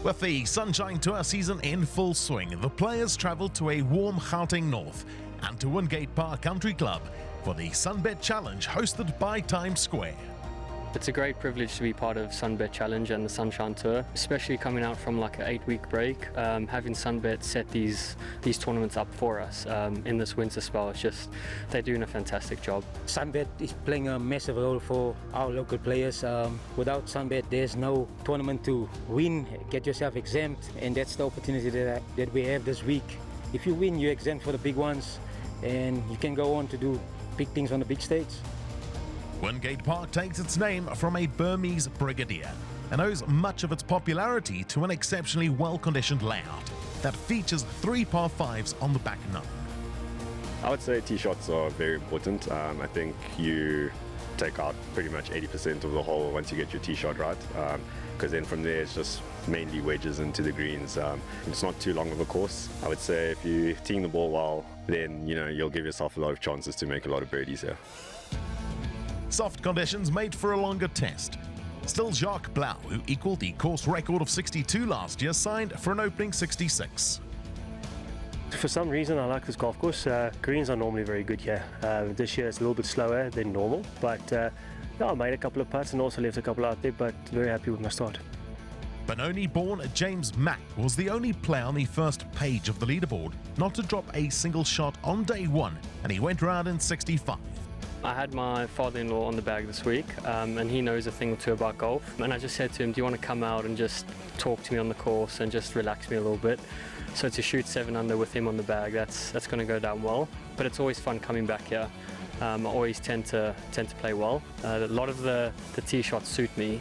With the Sunshine Tour season in full swing, the players travelled to a warm Gauteng North and to Wingate Park Country Club for the Sunbet Challenge hosted by Times Square. It's a great privilege to be part of Sunbet Challenge and the Sunshine Tour, especially coming out from like an 8-week break. Having Sunbet set these tournaments up for us in this winter spell, it's just, they're doing a fantastic job. Sunbet is playing a massive role for our local players. Without Sunbet, there's no tournament to win, get yourself exempt, and that's the opportunity that we have this week. If you win, you're exempt for the big ones, and you can go on to do big things on the big stage. Wingate Park takes its name from a Burmese brigadier and owes much of its popularity to an exceptionally well-conditioned layout that features 3 par 5s on the back nine. I would say tee shots are very important. I think you take out pretty much 80% of the hole once you get your tee shot right, because then from there it's just mainly wedges into the greens. It's not too long of a course. I would say if you're teeing the ball well, then you'll give yourself a lot of chances to make a lot of birdies here. Soft conditions made for a longer test. Still, Jacques Blau, who equalled the course record of 62 last year, signed for an opening 66. For some reason, I like this golf course. Greens are normally very good here. This year it's a little bit slower than normal, but yeah, I made a couple of putts and also left a couple out there, but very happy with my start. Benoni-born James Mack was the only player on the first page of the leaderboard not to drop a single shot on day one, and he went round in 65. I had my father-in-law on the bag this week, and he knows a thing or two about golf. And I just said to him, do you want to come out and just talk to me on the course and just relax me a little bit? So to shoot 7 under with him on the bag, that's going to go down well. But it's always fun coming back here. I always tend to play well. A lot of the tee shots suit me,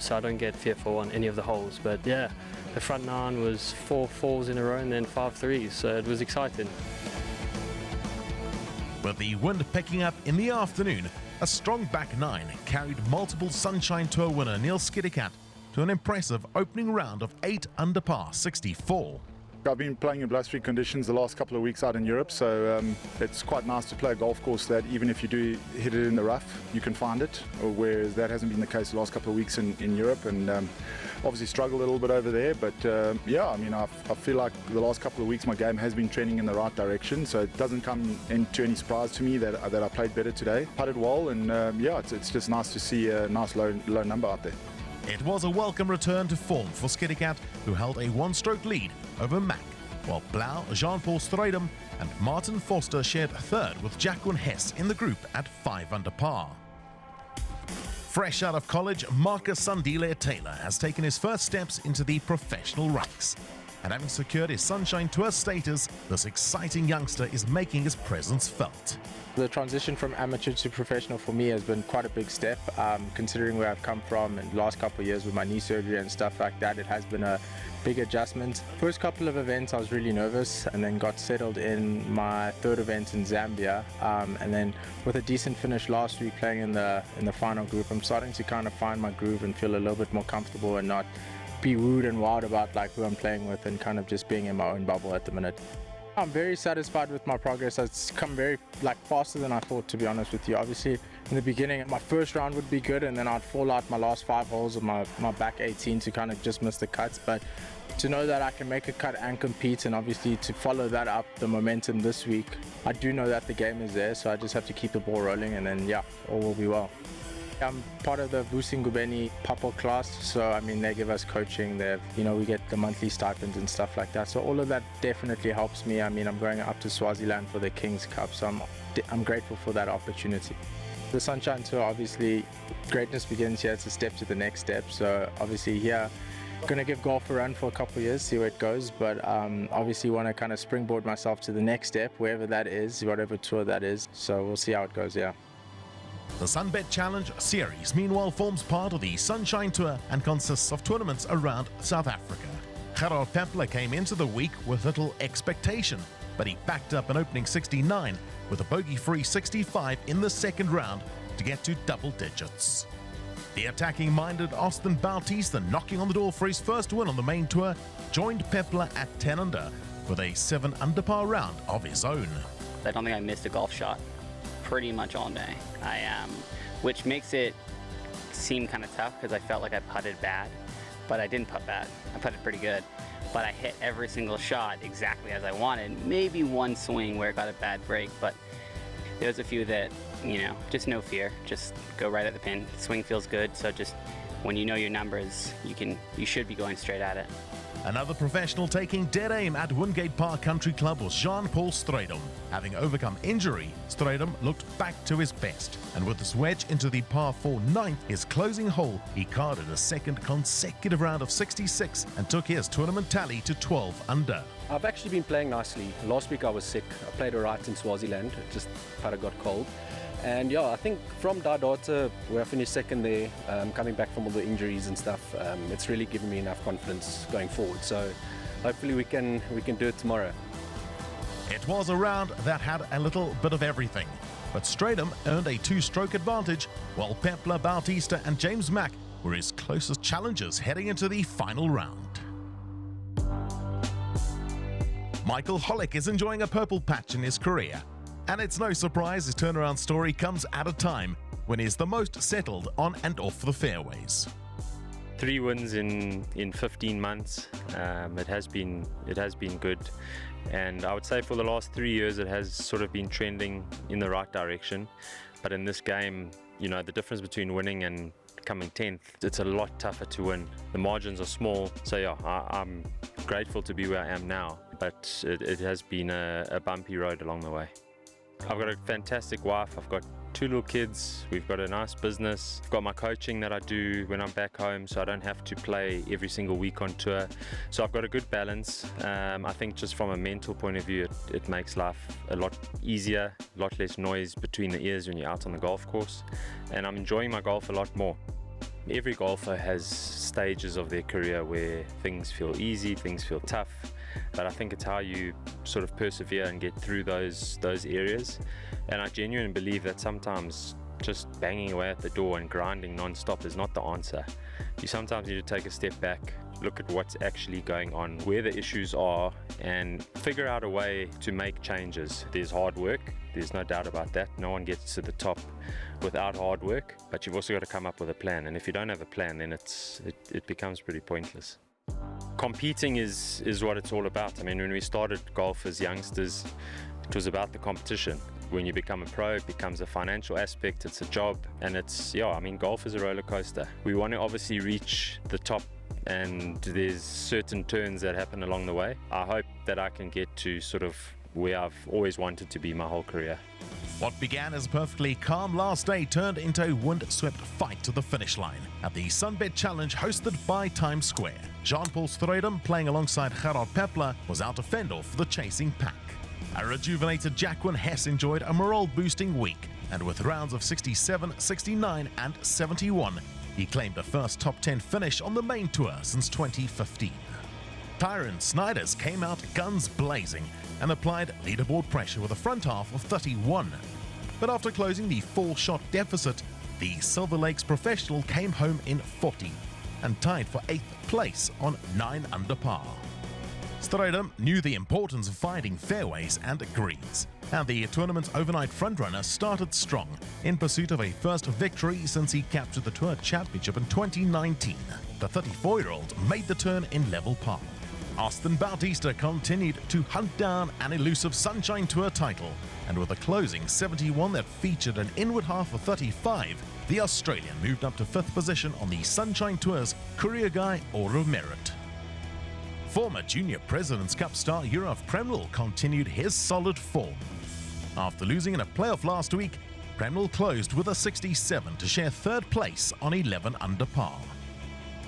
so I don't get fearful on any of the holes. But yeah, the front 9 was 4 4s in a row and then 5 3s, so it was exciting. With the wind picking up in the afternoon, a strong back 9 carried multiple Sunshine Tour winner Neil Skiddicat to an impressive opening round of 8 under par 64. I've been playing in blustery conditions the last couple of weeks out in Europe, so it's quite nice to play a golf course that even if you do hit it in the rough, you can find it, whereas that hasn't been the case the last couple of weeks in Europe, and obviously struggled a little bit over there, but yeah, I mean, I feel like the last couple of weeks my game has been trending in the right direction, so it doesn't come into any surprise to me that I played better today. Putted well, and yeah, it's just nice to see a nice low number out there. It was a welcome return to form for Skiddicat, who held a 1-stroke lead over Mack, while Blau, Jean-Paul Strydom and Martin Foster shared third with Jacqueline Hess in the group at 5 under par. Fresh out of college, Marcus Sandile Taylor has taken his first steps into the professional ranks. And having secured his Sunshine Tour status, this exciting youngster is making his presence felt. The transition from amateur to professional for me has been quite a big step, considering where I've come from and the last couple of years with my knee surgery and stuff like that. It has been a big adjustment. First couple of events I was really nervous, and then got settled in my third event in Zambia, and then with a decent finish last week playing in the final group, I'm starting to kind of find my groove and feel a little bit more comfortable and not be rude and wild about like who I'm playing with, and kind of just being in my own bubble at the minute. I'm very satisfied with my progress. It's come very faster than I thought, to be honest with you. Obviously in the beginning my first round would be good, and then I'd fall out my last 5 holes of my back 18 to kind of just miss the cuts, but to know that I can make a cut and compete, and obviously to follow that up, the momentum this week, I do know that the game is there, so I just have to keep the ball rolling, and then yeah, all will be well. I'm part of the Busingubeni Papo class, so I mean they give us coaching, we get the monthly stipends and stuff like that, so all of that definitely helps me. I mean, I'm going up to Swaziland for the King's Cup, so I'm grateful for that opportunity. The Sunshine Tour, obviously greatness begins here. It's a step to the next step, so obviously here going to give golf a run for a couple of years, see where it goes, but obviously want to kind of springboard myself to the next step, wherever that is, whatever tour that is, so we'll see how it goes. Yeah. The Sunbet Challenge series, meanwhile, forms part of the Sunshine Tour and consists of tournaments around South Africa. Gerard Pepler came into the week with little expectation, but he backed up an opening 69 with a bogey-free 65 in the second round to get to double digits. The attacking-minded Austin Bautista, knocking on the door for his first win on the main tour, joined Pepler at 10 under with a 7 under par round of his own. I don't think I missed a golf shot pretty much all day. Which makes it seem kind of tough because I felt like I putted bad. but I didn't putt bad. I putted pretty good. But I hit every single shot exactly as I wanted. Maybe one swing where it got a bad break, but there's a few that, just no fear. Just go right at the pin. Swing feels good, so just when you know your numbers, you should be going straight at it. Another professional taking dead aim at Wingate Park Country Club was Jean-Paul Strydom. Having overcome injury, Strydom looked back to his best, and with his wedge into the par 4 ninth, his closing hole, he carded a second consecutive round of 66 and took his tournament tally to 12 under. I've actually been playing nicely. Last week I was sick. I played alright in Swaziland, just kind of got cold. And yeah, I think from Dardata, where I finished second there, coming back from all the injuries and stuff, it's really given me enough confidence going forward. So hopefully we can do it tomorrow. It was a round that had a little bit of everything, but Strydom earned a 2-stroke advantage, while Pepler, Bautista and James Mack were his closest challengers heading into the final round. Michael Hollick is enjoying a purple patch in his career. And it's no surprise his turnaround story comes at a time when he's the most settled on and off the fairways. 3 wins in 15 months. It has been good, and I would say for the last 3 years it has sort of been trending in the right direction. But in this game, the difference between winning and coming 10th, it's a lot tougher to win. The margins are small, so yeah, I'm grateful to be where I am now, but it has been a bumpy road along the way. I've got a fantastic wife, I've got 2 little kids, we've got a nice business, I've got my coaching that I do when I'm back home, so I don't have to play every single week on tour. So I've got a good balance. I think just from a mental point of view, it makes life a lot easier, a lot less noise between the ears when you're out on the golf course, and I'm enjoying my golf a lot more. Every golfer has stages of their career where things feel easy, things feel tough, but I think it's how you sort of persevere and get through those areas. And I genuinely believe that sometimes just banging away at the door and grinding non-stop is not the answer. You sometimes need to take a step back, look at what's actually going on, where the issues are, and figure out a way to make changes. There's hard work, there's no doubt about that. No one gets to the top without hard work, but you've also got to come up with a plan. And if you don't have a plan, then it becomes pretty pointless. Competing is what it's all about. I mean, when we started golf as youngsters, it was about the competition. When you become a pro, it becomes a financial aspect, it's a job, and golf is a roller coaster. We want to obviously reach the top, and there's certain turns that happen along the way. I hope that I can get to sort of where I've always wanted to be my whole career. What began as a perfectly calm last day turned into a wind-swept fight to the finish line at the Sunbet Challenge hosted by Times Square. Jean-Paul Strydom, playing alongside Gerard Pepler, was out to fend off the chasing pack. A rejuvenated Jacqueline Hess enjoyed a morale-boosting week, and with rounds of 67, 69 and 71, he claimed a first top 10 finish on the main tour since 2015. Tyron Snyders came out guns blazing and applied leaderboard pressure with a front half of 31. But after closing the 4-shot deficit, the Silver Lakes professional came home in 40 and tied for 8th place on 9 under par. Strydom knew the importance of finding fairways and greens, and the tournament's overnight frontrunner started strong in pursuit of a first victory since he captured the Tour Championship in 2019. The 34-year-old made the turn in level par. Austin Bautista continued to hunt down an elusive Sunshine Tour title, and with a closing 71 that featured an inward half of 35, the Australian moved up to 5th position on the Sunshine Tour's Career Guy Order of Merit. Former Junior President's Cup star Yurav Premnul continued his solid form. After losing in a playoff last week, Premnul closed with a 67 to share 3rd place on 11 under par.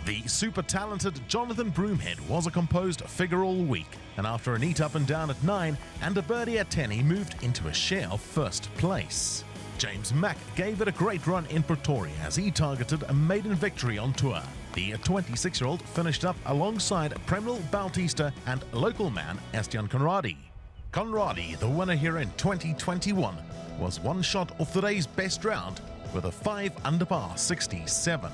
The super-talented Jonathan Broomhead was a composed figure all week, and after a neat up and down at 9 and a birdie at 10, he moved into a share of 1st place. James Mack gave it a great run in Pretoria as he targeted a maiden victory on tour. The 26-year-old finished up alongside Premnul, Bautista and local man Estian Conradi. Conradi, the winner here in 2021, was one shot off the day's best round with a 5 under par 67.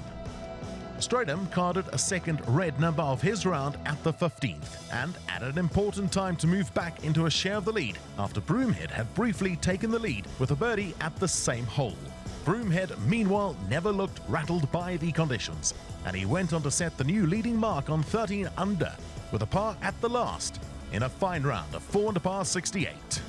Strydom carded a second red number of his round at the 15th and at an important time to move back into a share of the lead after Broomhead had briefly taken the lead with a birdie at the same hole. Broomhead, meanwhile, never looked rattled by the conditions, and he went on to set the new leading mark on 13 under, with a par at the last, in a fine round of 4 under par 68.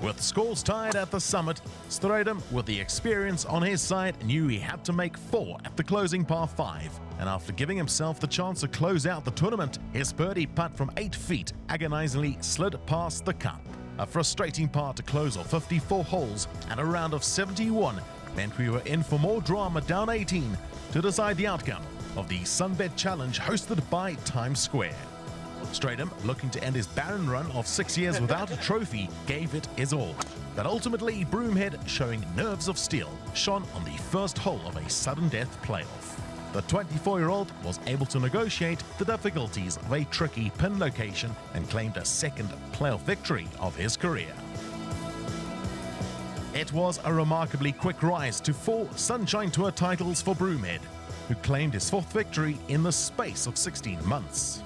With scores tied at the summit, Strydom, with the experience on his side, knew he had to make 4 at the closing par 5, and after giving himself the chance to close out the tournament, his birdie putt from 8 feet agonizingly slid past the cup. A frustrating par to close off 54 holes, and a round of 71 meant we were in for more drama down 18 to decide the outcome of the Sunbet Challenge hosted by Times Square. Strydom, looking to end his barren run of 6 years without a trophy, gave it his all. But ultimately, Broomhead, showing nerves of steel, shone on the first hole of a sudden death playoff. The 24-year-old was able to negotiate the difficulties of a tricky pin location and claimed a second playoff victory of his career. It was a remarkably quick rise to 4 Sunshine Tour titles for Broomhead, who claimed his 4th victory in the space of 16 months.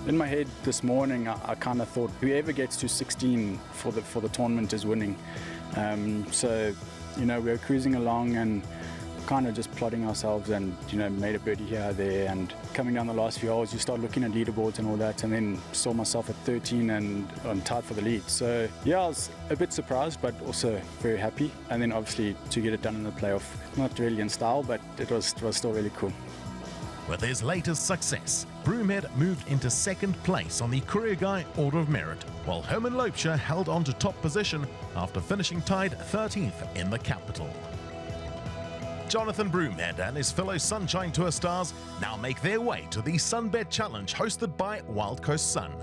In my head this morning, I kind of thought whoever gets to 16 for the tournament is winning. So, we were cruising along and kind of just plodding ourselves, and made a birdie here, there, and coming down the last few holes, you start looking at leaderboards and all that, and then saw myself at 13 and I'm tied for the lead. So yeah, I was a bit surprised, but also very happy. And then obviously to get it done in the playoff, not really in style, but it was still really cool. With his latest success, Broomhead moved into 2nd place on the Career Guy Order of Merit, while Herman Loebscher held on to top position after finishing tied 13th in the capital. Jonathan Broomhead and his fellow Sunshine Tour stars now make their way to the Sunbet Challenge hosted by Wild Coast Sun.